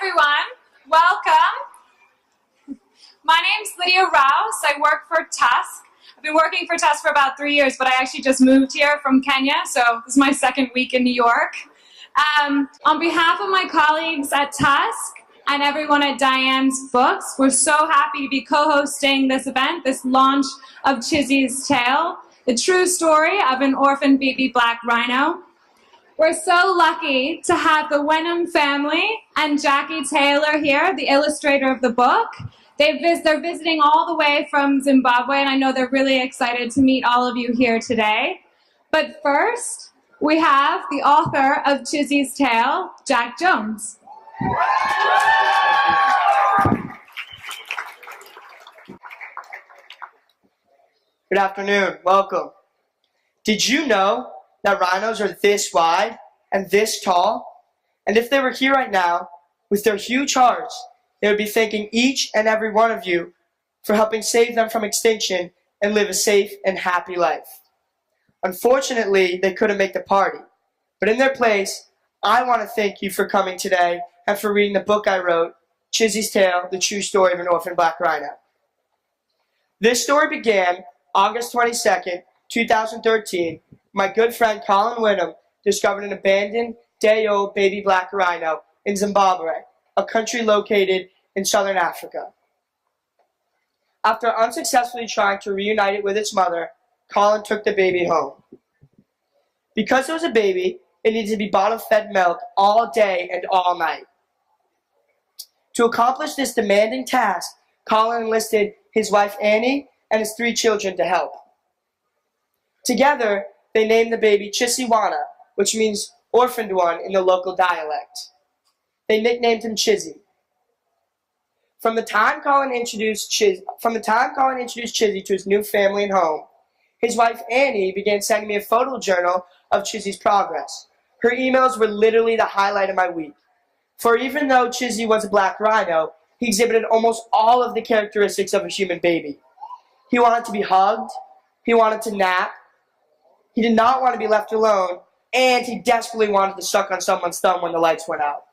everyone. Welcome. My name's Lydia Rouse. I work for Tusk. I've been working for Tusk for about 3 years, but I actually just moved here from Kenya, so this is my second week in New York. On behalf of my colleagues at Tusk and everyone at Diane's Books, we're so happy to be co-hosting this event, this launch of Chizi's Tale, the true story of an orphan baby black rhino. We're so lucky to have the Wenham family and Jackie Taylor here, the illustrator of the book. They're visiting all the way from Zimbabwe, and I know they're really excited to meet all of you here today. But first, we have the author of Chizi's Tale, Jack Jones. Good afternoon, welcome. Did you know that rhinos are this wide and this tall? And if they were here right now, with their huge hearts, they would be thanking each and every one of you for helping save them from extinction and live a safe and happy life. Unfortunately, they couldn't make the party, but in their place, I want to thank you for coming today and for reading the book I wrote, Chizi's Tale, the true story of an orphan black rhino. This story began August 22nd, 2013. My good friend Colin Wenham discovered an abandoned, day-old baby black rhino in Zimbabwe, a country located in southern Africa. After unsuccessfully trying to reunite it with its mother, Colin took the baby home. Because it was a baby, it needed to be bottle-fed milk all day and all night. To accomplish this demanding task, Colin enlisted his wife Annie and his 3 children to help. Together, they named the baby Chisiwana, which means orphaned one in the local dialect. They nicknamed him Chizi. From the time Colin introduced Chizi to his new family and home, his wife Annie began sending me a photo journal of Chizi's progress. Her emails were literally the highlight of my week. For even though Chizi was a black rhino, he exhibited almost all of the characteristics of a human baby. He wanted to be hugged, he wanted to nap, he did not want to be left alone, and he desperately wanted to suck on someone's thumb when the lights went out.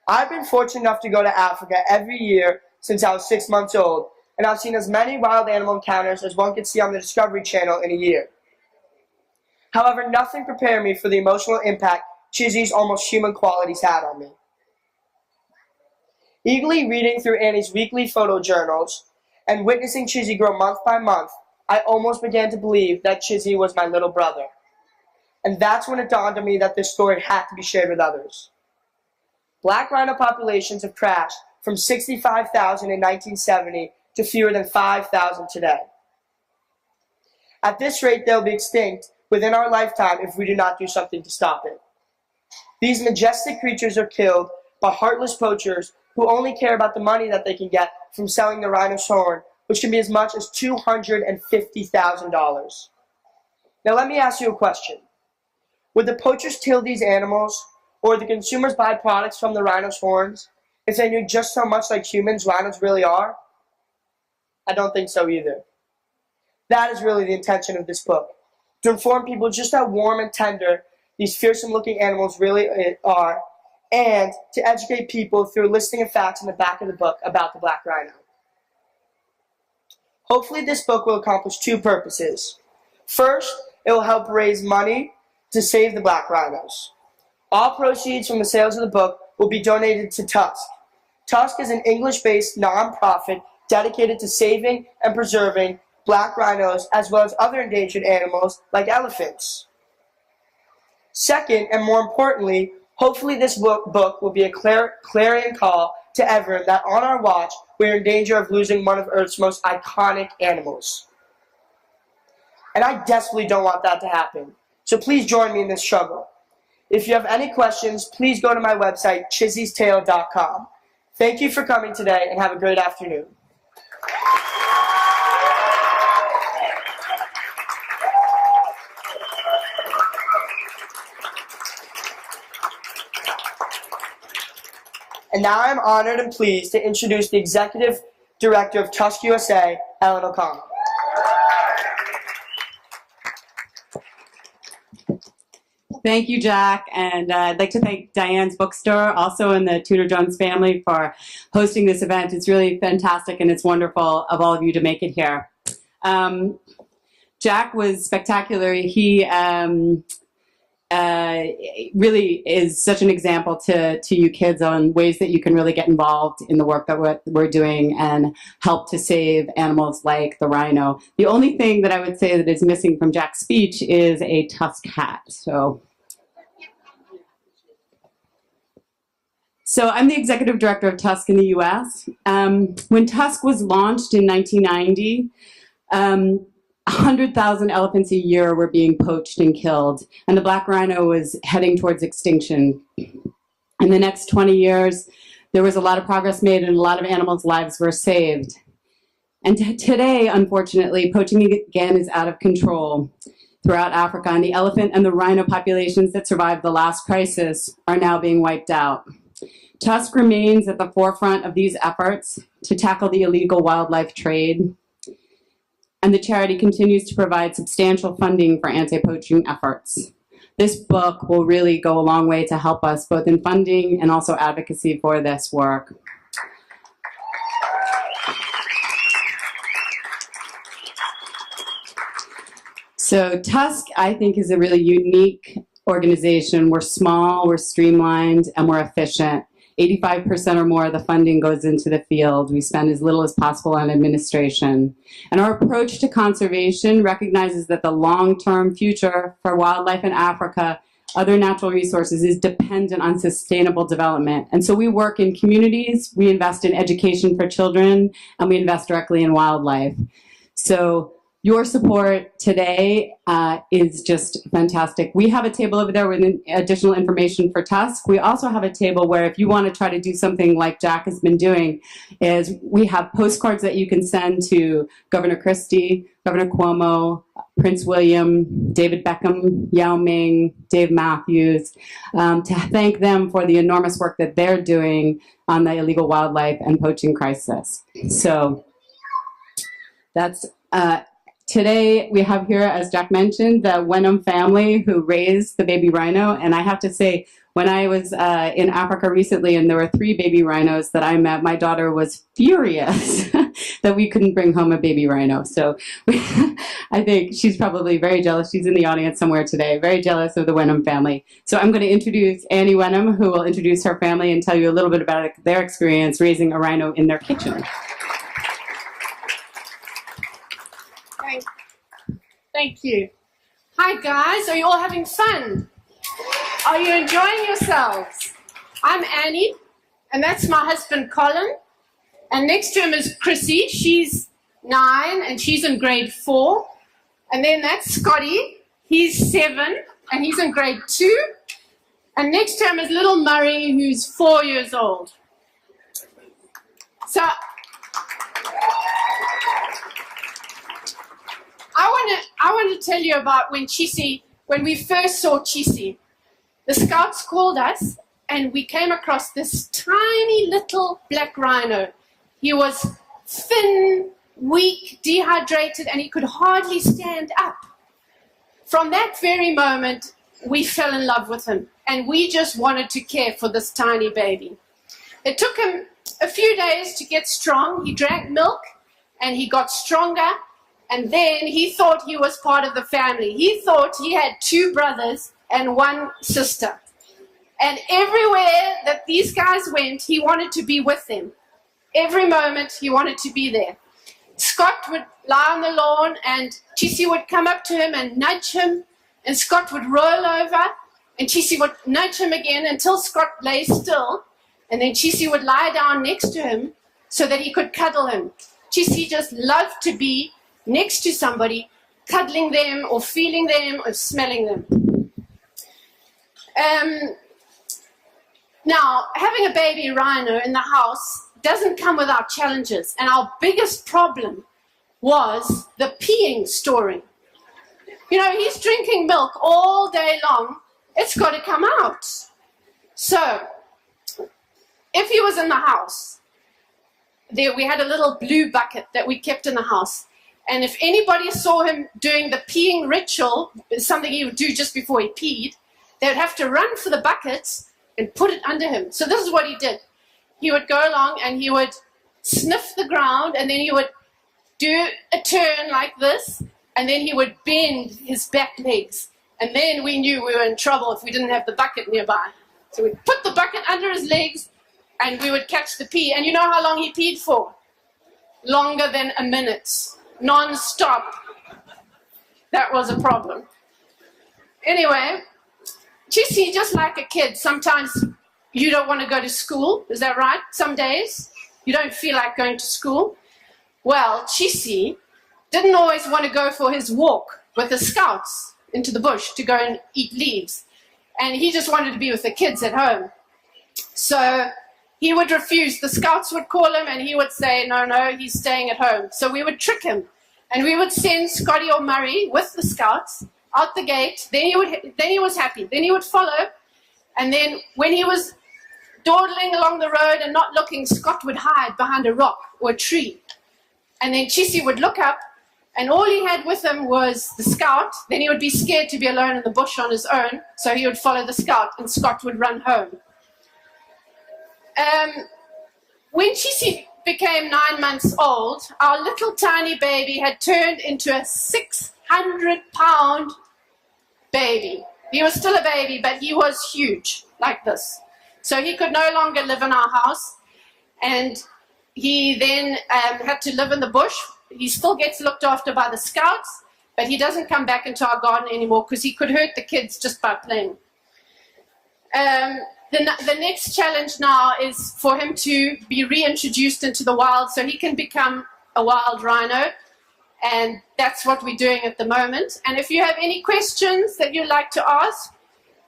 I've been fortunate enough to go to Africa every year since I was 6 months old, and I've seen as many wild animal encounters as one could see on the Discovery Channel in a year. However, nothing prepared me for the emotional impact Chizi's almost human qualities had on me. Eagerly reading through Annie's weekly photo journals and witnessing Chizi grow month by month, I almost began to believe that Chizi was my little brother. And that's when it dawned on me that this story had to be shared with others. Black rhino populations have crashed from 65,000 in 1970 to fewer than 5,000 today. At this rate, they'll be extinct within our lifetime if we do not do something to stop it. These majestic creatures are killed by heartless poachers who only care about the money that they can get from selling the rhino's horn, which can be as much as $250,000. Now let me ask you a question. Would the poachers kill these animals, or the consumers buy products from the rhino's horns, if they knew just how much like humans rhinos really are? I don't think so either. That is really the intention of this book, to inform people just how warm and tender these fearsome-looking animals really are, and to educate people through a listing of facts in the back of the book about the black rhino. Hopefully this book will accomplish 2 purposes. First, it will help raise money to save the black rhinos. All proceeds from the sales of the book will be donated to Tusk. Tusk is an English-based non-profit dedicated to saving and preserving black rhinos as well as other endangered animals like elephants. Second, and more importantly, hopefully this book will be a clarion call to everyone that on our watch we are in danger of losing one of Earth's most iconic animals. And I desperately don't want that to happen. So please join me in this struggle. If you have any questions, please go to my website, chizistale.com. Thank you for coming today and have a great afternoon. And now I'm honored and pleased to introduce the Executive Director of Tusk USA, Ellen O'Connell. thank you, Jack. And I'd like to thank Diane's Bookstore, also in the Tudor Jones family, for hosting this event. It's really fantastic, and it's wonderful of all of you to make it here. Jack was spectacular. He really is such an example to you kids on ways that you can really get involved in the work that we're doing and help to save animals like the rhino. The only thing that I would say that is missing from Jack's speech is a tusk hat. So I'm the executive director of Tusk in the US. When Tusk was launched in 1990, 100,000 elephants a year were being poached and killed, and the black rhino was heading towards extinction. In the next 20 years, there was a lot of progress made and a lot of animals' lives were saved. And today, unfortunately, poaching again is out of control throughout Africa, and the elephant and the rhino populations that survived the last crisis are now being wiped out. Tusk remains at the forefront of these efforts to tackle the illegal wildlife trade, and the charity continues to provide substantial funding for anti-poaching efforts. This book will really go a long way to help us both in funding and also advocacy for this work. So Tusk, I think, is a really unique organization. We're small, we're streamlined, and we're efficient. 85% or more of the funding goes into the field. We spend as little as possible on administration. And our approach to conservation recognizes that the long-term future for wildlife in Africa, other natural resources, is dependent on sustainable development. And so we work in communities, we invest in education for children, and we invest directly in wildlife. So your support today is just fantastic. We have a table over there with additional information for Tusk. We also have a table where if you want to try to do something like Jack has been doing, is we have postcards that you can send to Governor Christie, Governor Cuomo, Prince William, David Beckham, Yao Ming, Dave Matthews, to thank them for the enormous work that they're doing on the illegal wildlife and poaching crisis. So that's today we have here, as Jack mentioned, the Wenham family who raised the baby rhino. And I have to say, when I was in Africa recently and there were 3 baby rhinos that I met, my daughter was furious that we couldn't bring home a baby rhino. So I think she's probably very jealous. She's in the audience somewhere today, very jealous of the Wenham family. So I'm going to introduce Annie Wenham, who will introduce her family and tell you a little bit about their experience raising a rhino in their kitchen. Thank you. Hi guys, are you all having fun? Are you enjoying yourselves? I'm Annie, and that's my husband Colin. And next to him is Chrissy. She's 9 and she's in grade 4. And then that's Scotty. He's 7 and he's in grade 2. And next to him is little Murray, who's 4 years old. So I want to tell you about when we first saw Chizi. The scouts called us and we came across this tiny little black rhino. He was thin, weak, dehydrated, and he could hardly stand up. From that very moment, we fell in love with him, and we just wanted to care for this tiny baby. It took him a few days to get strong. He drank milk, and he got stronger, and then he thought he was part of the family. He thought he had 2 brothers and 1 sister. And everywhere that these guys went, he wanted to be with them. Every moment, he wanted to be there. Scott would lie on the lawn, and Chizi would come up to him and nudge him, and Scott would roll over, and Chizi would nudge him again until Scott lay still, and then Chizi would lie down next to him so that he could cuddle him. Chizi just loved to be next to somebody, cuddling them or feeling them or smelling them. Now, having a baby rhino in the house doesn't come without challenges, and our biggest problem was the peeing story. You know, he's drinking milk all day long. It's got to come out. So, if he was in the house, we had a little blue bucket that we kept in the house. And if anybody saw him doing the peeing ritual, something he would do just before he peed, they'd have to run for the buckets and put it under him. So this is what he did. He would go along and he would sniff the ground, and then he would do a turn like this, and then he would bend his back legs. And then we knew we were in trouble if we didn't have the bucket nearby. So we'd put the bucket under his legs, and we would catch the pee. And you know how long he peed for? Longer than a minute, non-stop. That was a problem. Anyway, Chizi, just like a kid, sometimes you don't want to go to school. Is that right? Some days you don't feel like going to school. Well, Chizi didn't always want to go for his walk with the scouts into the bush to go and eat leaves. And he just wanted to be with the kids at home. So he would refuse. The scouts would call him and he would say, no, he's staying at home. So we would trick him. And we would send Scotty or Murray with the scouts out the gate. Then he was happy. Then he would follow. And then when he was dawdling along the road and not looking, Scott would hide behind a rock or a tree. And then Chizi would look up, and all he had with him was the scout. Then he would be scared to be alone in the bush on his own, so he would follow the scout, and Scott would run home. When Chizi became 9 months old, our little tiny baby had turned into a 600-pound baby. He was still a baby, but he was huge, like this. So he could no longer live in our house, and he then had to live in the bush. He still gets looked after by the scouts, but he doesn't come back into our garden anymore because he could hurt the kids just by playing. The next challenge now is for him to be reintroduced into the wild so he can become a wild rhino, and that's what we're doing at the moment. And if you have any questions that you'd like to ask,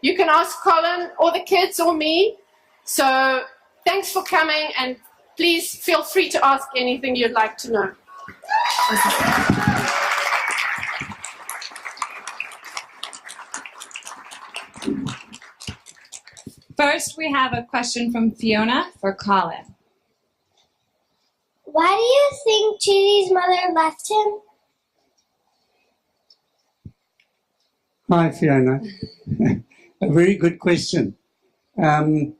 you can ask Colin or the kids or me. So thanks for coming, and please feel free to ask anything you'd like to know. First, we have a question from Fiona for Colin. Why do you think Chizi's mother left him? Hi, Fiona. A very good question. When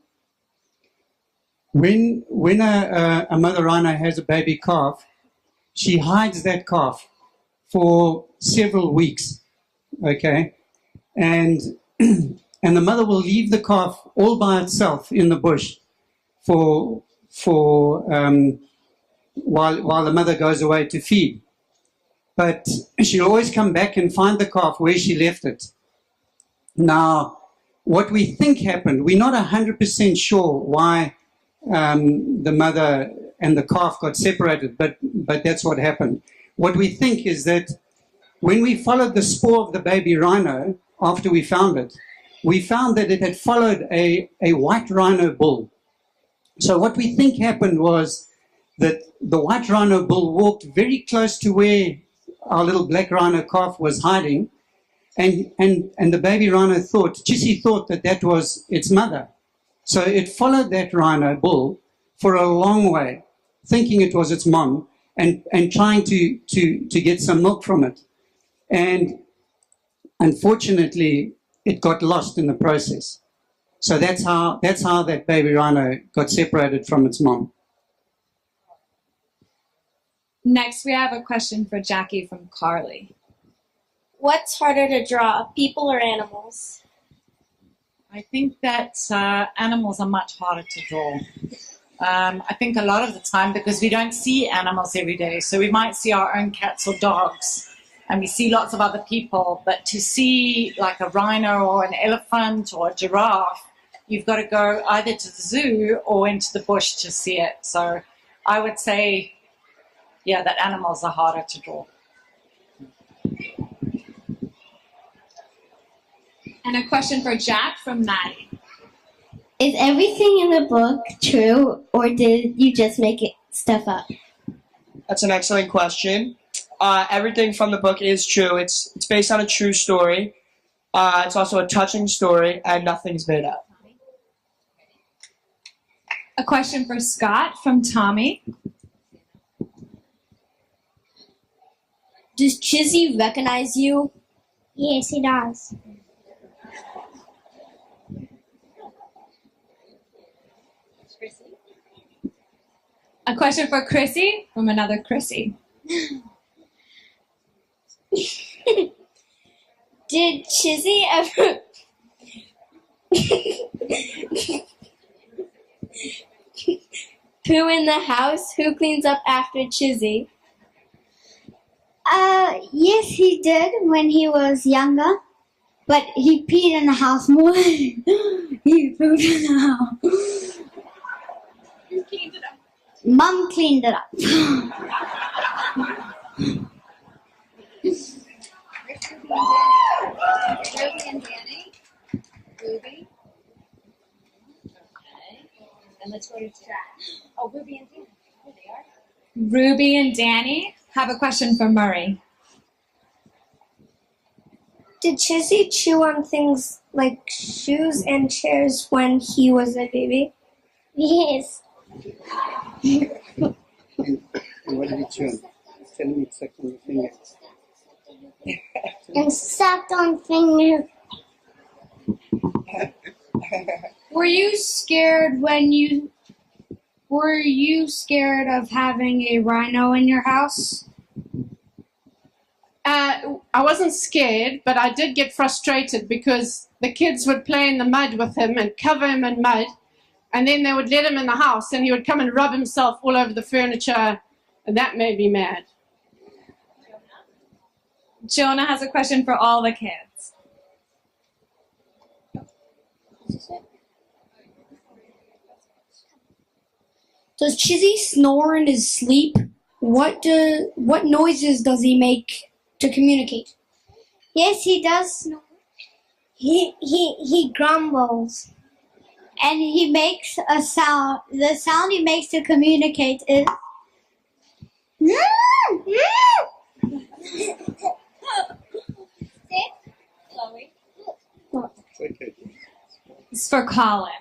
a mother rhino has a baby calf, she hides that calf for several weeks, okay? And the mother will leave the calf all by itself in the bush while the mother goes away to feed. But she'll always come back and find the calf where she left it. Now, what we think happened, we're not 100% sure why the mother and the calf got separated, but that's what happened. What we think is that when we followed the spoor of the baby rhino after we found it, we found that it had followed a white rhino bull. So what we think happened was that the white rhino bull walked very close to where our little black rhino calf was hiding, and the baby rhino Chizi thought that was its mother. So it followed that rhino bull for a long way, thinking it was its mom, and trying to get some milk from it. And unfortunately, it got lost in the process. So that's how that baby rhino got separated from its mom. Next, we have a question for Jackie from Carly. What's harder to draw, people or animals? I think that animals are much harder to draw. I think a lot of the time, because we don't see animals every day, so we might see our own cats or dogs, and we see lots of other people, but to see like a rhino or an elephant or a giraffe, you've got to go either to the zoo or into the bush to see it. So I would say, yeah, that animals are harder to draw. And a question for Jack from Maddie. Is everything in the book true, or did you just make stuff up? That's an excellent question. Everything from the book is true. It's based on a true story. It's also a touching story, and nothing's made up. A question for Scott from Tommy. Does Chizi recognize you? Yes, he does. A question for Chrissy from another Chrissy. Did Chizi ever poo in the house? Who cleans up after Chizi? Yes, he did when he was younger, but he peed in the house more. He pooped in the house. Who cleaned it up? Mom cleaned it up. Ruby and Danny. Ruby. Okay. And let's go to trash. Oh, Ruby and Danny. Here they are. Ruby and Danny have a question for Murray. Did Chizi chew on things like shoes and chairs when he was a baby? Yes. And what did he chew on? Tell me it's sucked on the finger. And sucked on fingers. Were you scared of having a rhino in your house? I wasn't scared, but I did get frustrated because the kids would play in the mud with him and cover him in mud, and then they would let him in the house and he would come and rub himself all over the furniture, and that made me mad. Jonah has a question for all the kids. Does Chizi snore in his sleep? What noises does he make to communicate? Yes, he does snore. He grumbles. And he makes a sound. The sound he makes to communicate is Okay. It's for Colin.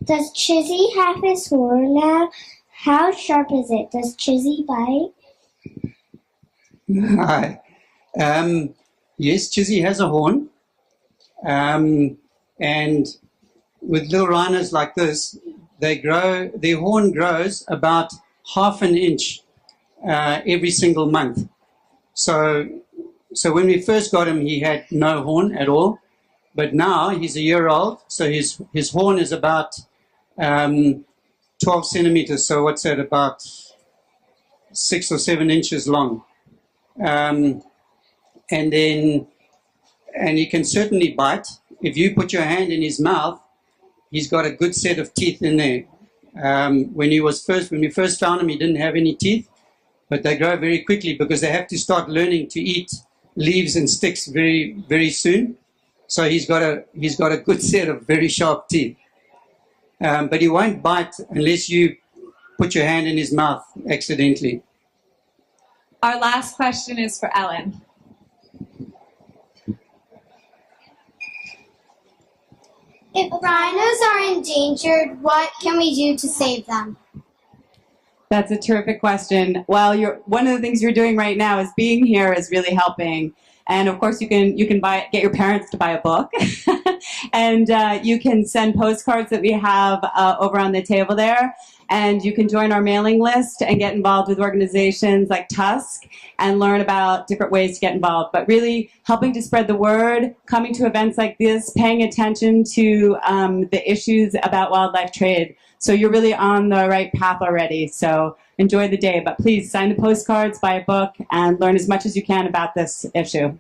Does Chizi have his horn now? How sharp is it? Does Chizi bite? Hi. Yes, Chizi has a horn. And with little rhinos like this, their horn grows about half an inch every single month. So when we first got him, he had no horn at all. But now he's a year old, so his horn is about 12 centimeters. So what's that? About 6 or 7 inches long. And he can certainly bite. If you put your hand in his mouth, he's got a good set of teeth in there. When we first found him, he didn't have any teeth, but they grow very quickly because they have to start learning to eat leaves and sticks very, very soon. So he's got a good set of very sharp teeth. But he won't bite unless you put your hand in his mouth accidentally. Our last question is for Ellen. If rhinos are endangered, what can we do to save them? That's a terrific question. Well, one of the things you're doing right now is being here is really helping. And of course, you can get your parents to buy a book, and you can send postcards that we have over on the table there. And you can join our mailing list and get involved with organizations like Tusk and learn about different ways to get involved. But really helping to spread the word, coming to events like this, paying attention to the issues about wildlife trade. So you're really on the right path already. So enjoy the day. But please sign the postcards, buy a book, and learn as much as you can about this issue.